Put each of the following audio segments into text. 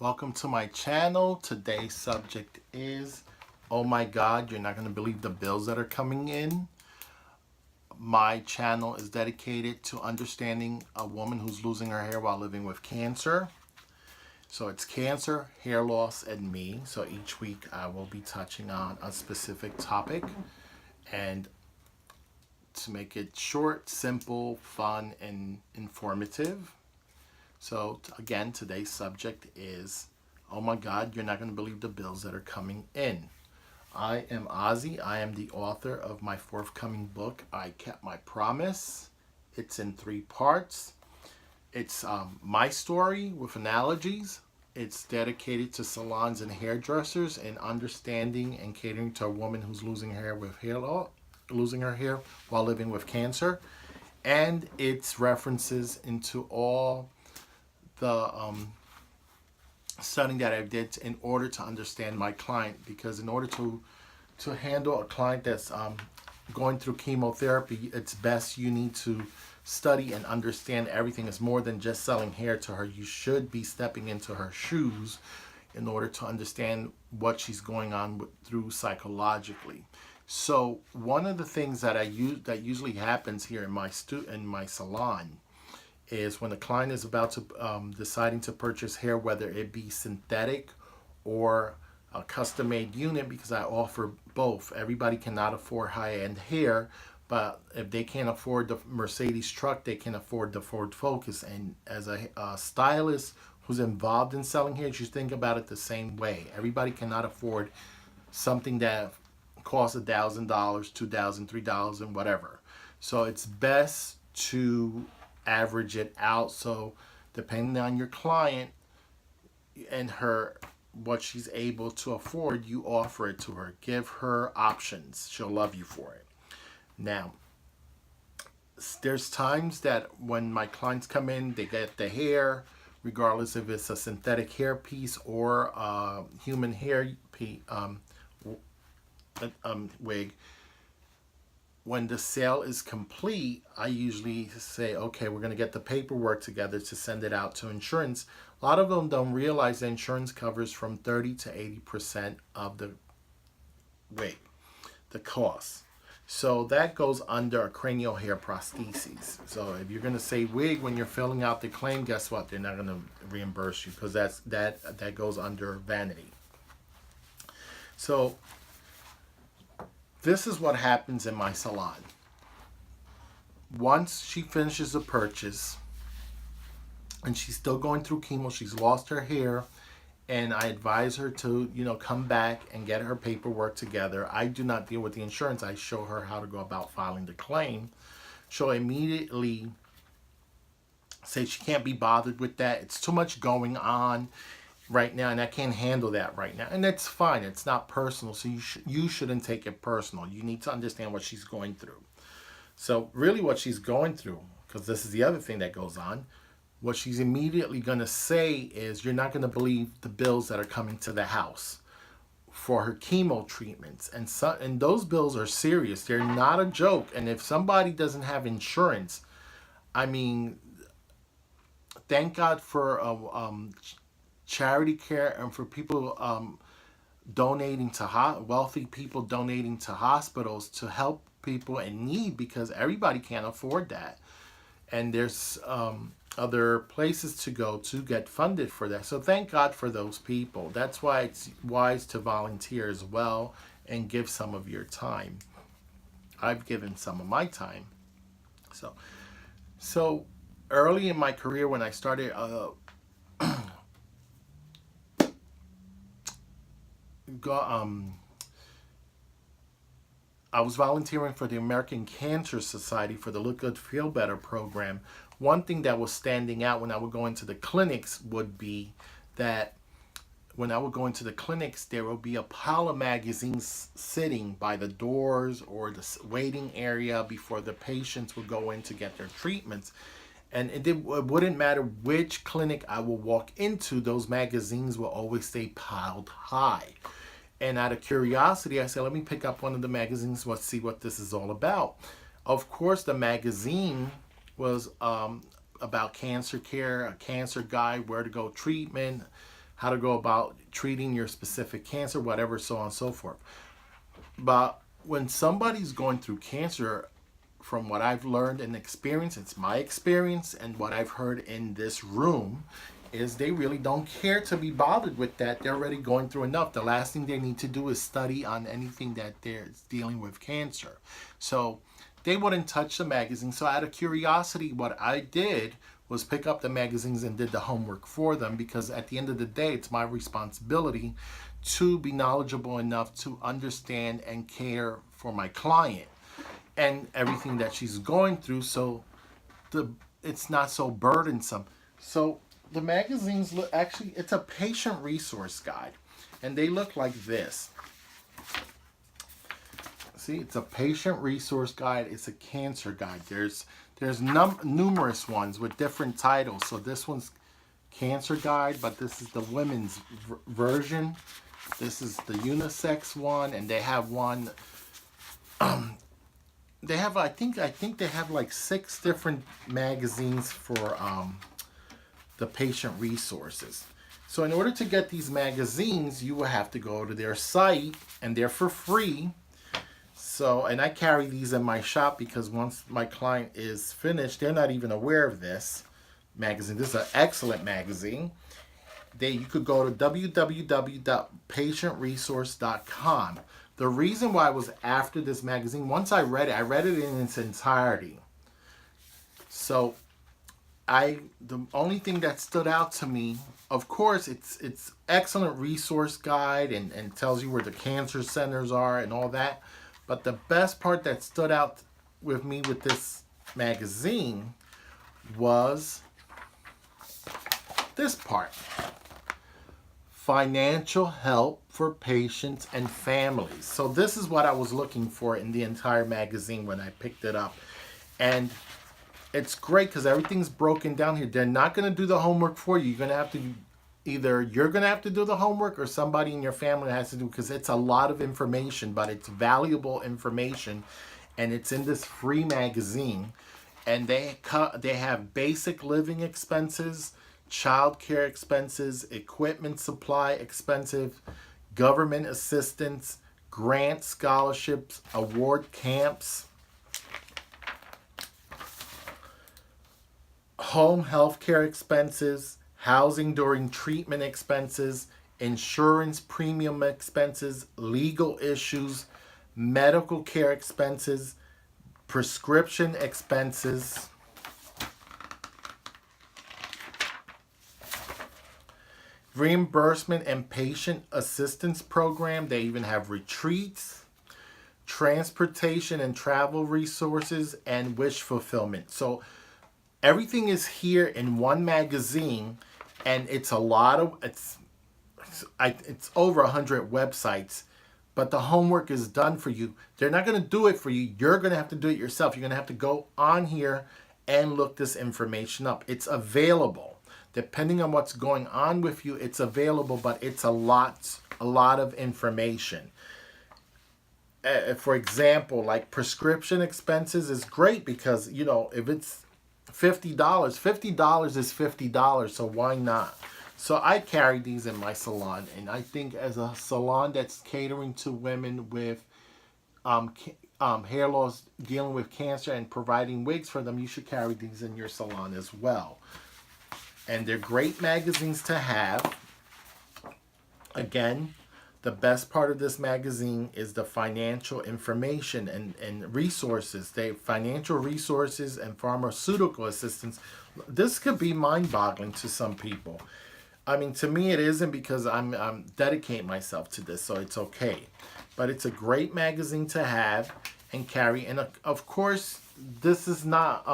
Welcome to my channel. Today's subject is, oh my God, you're not going to believe the bills that are coming in. My channel is dedicated to understanding a woman who's losing her hair while living with cancer. So it's cancer, hair loss, and me. So each week I will be touching on a specific topic, and to make it short, simple, fun, and informative. So again, today's subject is, oh my God, you're not going to believe the bills that are coming in. I am Ozzy. I am the author of my forthcoming book, I Kept My Promise. It's in 3 parts. It's my story with analogies. It's dedicated to salons and hairdressers and understanding and catering to a woman who's losing her hair while living with cancer. And it's references into all the studying that I did in order to understand my client, because in order to handle a client that's going through chemotherapy, it's best you need to study and understand everything. It's more than just selling hair to her. You should be stepping into her shoes in order to understand what she's going on through psychologically. So one of the things that that usually happens here in my salon is when a client is about to deciding to purchase hair, whether it be synthetic or a custom-made unit, because I offer both. Everybody cannot afford high-end hair, but if they can't afford the Mercedes truck, they can afford the Ford Focus. And as a stylist who's involved in selling hair, you should think about it the same way. Everybody cannot afford something that costs $1,000, $2,000, $3,000, and whatever. So it's best to average it out. So depending on your client and what she's able to afford, you offer it to her. Give her options. She'll love you for it. Now, there's times that when my clients come in, they get the hair, regardless if it's a synthetic hair piece or a human hair wig. When the sale is complete, I usually say, okay, we're going to get the paperwork together to send it out to insurance. A lot of them don't realize that insurance covers from 30 to 80% of the wig, the cost. So that goes under a cranial hair prosthesis. So if you're going to say wig when you're filling out the claim, guess what? They're not going to reimburse you, because that goes under vanity. So this is what happens in my salon. Once she finishes the purchase and she's still going through chemo, she's lost her hair, and I advise her to, come back and get her paperwork together. I do not deal with the insurance. I show her how to go about filing the claim. She'll immediately say she can't be bothered with that. It's too much going on right now, and I can't handle that right now. And that's fine. It's not personal, so you shouldn't take it personal. You need to understand what she's going through. So really what she's going through, because this is the other thing that goes on, what she's immediately going to say is, you're not going to believe the bills that are coming to the house for her chemo treatments. And those bills are serious. They're not a joke. And if somebody doesn't have insurance, I mean, thank God for charity care and for people donating to wealthy people donating to hospitals to help people in need, because everybody can't afford that. And there's other places to go to get funded for that. So thank God for those people. That's why it's wise to volunteer as well and give some of your time. I've given some of my time. So early in my career, when I started I was volunteering for the American Cancer Society for the Look Good Feel Better program. One thing that was standing out when I would go into the clinics would be that when I would go into the clinics, there would be a pile of magazines sitting by the doors or the waiting area before the patients would go in to get their treatments. And it wouldn't matter which clinic I would walk into, those magazines will always stay piled high. And out of curiosity, I said, let me pick up one of the magazines, let's see what this is all about. Of course, the magazine was about cancer care, a cancer guide, where to go treatment, how to go about treating your specific cancer, whatever, so on and so forth. But when somebody's going through cancer, from what I've learned and experienced, it's my experience and what I've heard in this room, is they really don't care to be bothered with that. They're already going through enough. The last thing they need to do is study on anything that they're dealing with cancer. So they wouldn't touch the magazine. So out of curiosity, what I did was pick up the magazines and did the homework for them, because at the end of the day, it's my responsibility to be knowledgeable enough to understand and care for my client and everything that she's going through, so it's not so burdensome. So the magazines look, actually, it's a patient resource guide, and they look like this. See, it's a patient resource guide. It's a cancer guide. There's numerous ones with different titles. So this one's cancer guide, but this is the women's version. This is the unisex one, and they have one. They have, I think they have like 6 different magazines for the patient resources. So in order to get these magazines, you will have to go to their site, and they're for free. So, and I carry these in my shop, because once my client is finished, they're not even aware of this magazine. This is an excellent magazine. You could go to www.patientresource.com. The reason why I was after this magazine, once I read it in its entirety. So the only thing that stood out to me, of course, it's excellent resource guide and tells you where the cancer centers are and all that. But the best part that stood out with me with this magazine was this part. Financial help for patients and families. So this is what I was looking for in the entire magazine when I picked it up. And it's great because everything's broken down here. They're not going to do the homework for you. You're going to have to, either you're going to have to do the homework or somebody in your family has to do, because it's a lot of information, but it's valuable information, and it's in this free magazine. And they have basic living expenses, child care expenses, equipment supply expenses, government assistance, grant scholarships, award camps, home health care expenses, housing during treatment expenses, insurance premium expenses, legal issues, medical care expenses, prescription expenses, reimbursement and patient assistance program. They even have retreats, transportation and travel resources, and wish fulfillment. So everything is here in one magazine, and it's over 100 websites, but the homework is done for you. They're not going to do it for you. You're going to have to do it yourself. You're going to have to go on here and look this information up. It's available. Depending on what's going on with you, it's available, but it's a lot of information. For example, like prescription expenses is great, because, you know, if it's $50 is $50, so why not? So I carry these in my salon, and I think as a salon that's catering to women with hair loss, dealing with cancer, and providing wigs for them, you should carry these in your salon as well. And they're great magazines to have. Again, the best part of this magazine is the financial information and resources. They financial resources and pharmaceutical assistance. This could be mind-boggling to some people. I mean, to me it isn't, because I'm dedicate myself to this, so it's okay. But it's a great magazine to have and carry. And of course, this is not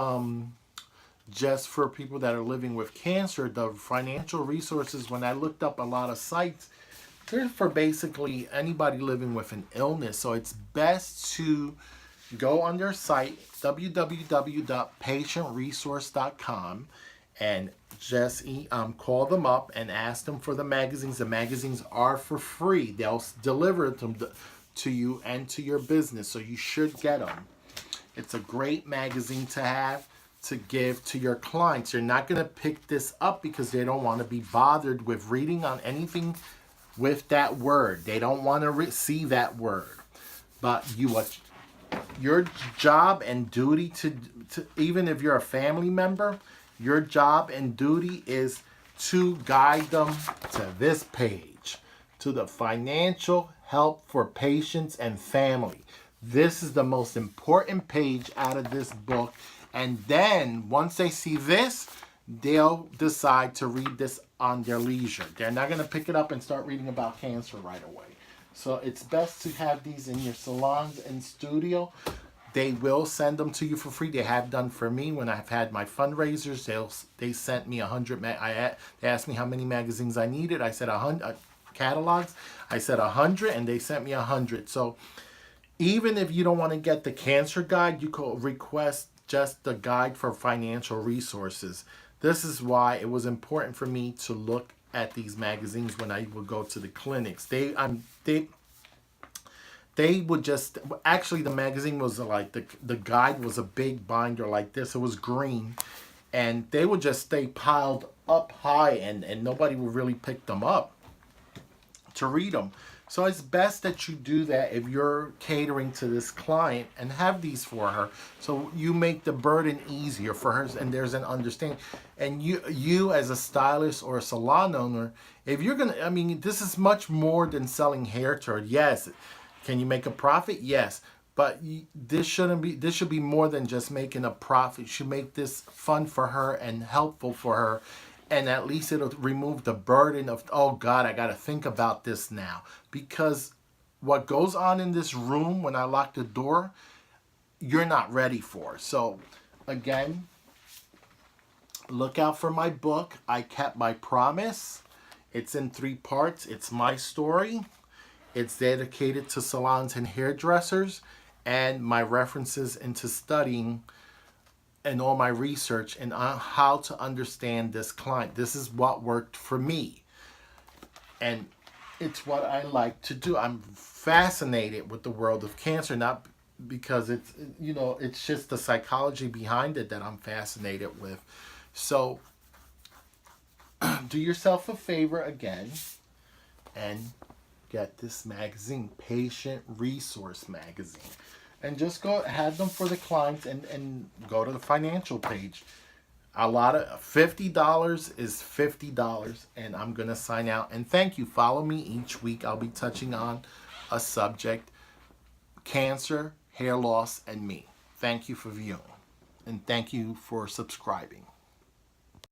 just for people that are living with cancer. The financial resources, when I looked up a lot of sites, they're for basically anybody living with an illness. So it's best to go on their site, www.patientresource.com, and just call them up and ask them for the magazines. The magazines are for free. They'll deliver them to you and to your business, so you should get them. It's a great magazine to have. to give to your clients. You're not going to pick this up because they don't want to be bothered with reading on anything with that word. They don't want to see that word. But your job and duty to even if you're a family member, your job and duty is to guide them to this page, to the financial help for patients and family. This is the most important page out of this book. And then once they see this, they'll decide to read this on their leisure. They're not going to pick it up and start reading about cancer right away. So it's best to have these in your salons and studio. They will send them to you for free. They have done for me when I've had my fundraisers. They sent me 100. They asked me how many magazines I needed. I said 100 catalogs. I said 100, and they sent me 100. So even if you don't want to get the cancer guide, you could request just the guide for financial resources. This is why it was important for me to look at these magazines when I would go to the clinics. They would just, actually the magazine was like, the guide was a big binder like this. It was green, and they would just stay piled up high, and nobody would really pick them up to read them. So it's best that you do that if you're catering to this client and have these for her. So you make the burden easier for her, and there's an understanding. And you as a stylist or a salon owner, if you're going to, I mean, this is much more than selling hair to her. Yes. Can you make a profit? Yes. But this should be more than just making a profit. You should make this fun for her and helpful for her. And at least it'll remove the burden of, oh God, I got to think about this now. Because what goes on in this room when I lock the door, you're not ready for. So again, look out for my book. I kept my promise. It's in 3 parts. It's my story. It's dedicated to salons and hairdressers, and my references into studying and all my research and how to understand this client. This is what worked for me. And it's what I like to do. I'm fascinated with the world of cancer, not because it's, you know, it's just the psychology behind it that I'm fascinated with. So do yourself a favor again and get this magazine, Patient Resource Magazine. And just go have them for the clients and go to the financial page. A lot of $50 is $50, and I'm going to sign out. And thank you. Follow me each week. I'll be touching on a subject: cancer, hair loss, and me. Thank you for viewing, and thank you for subscribing.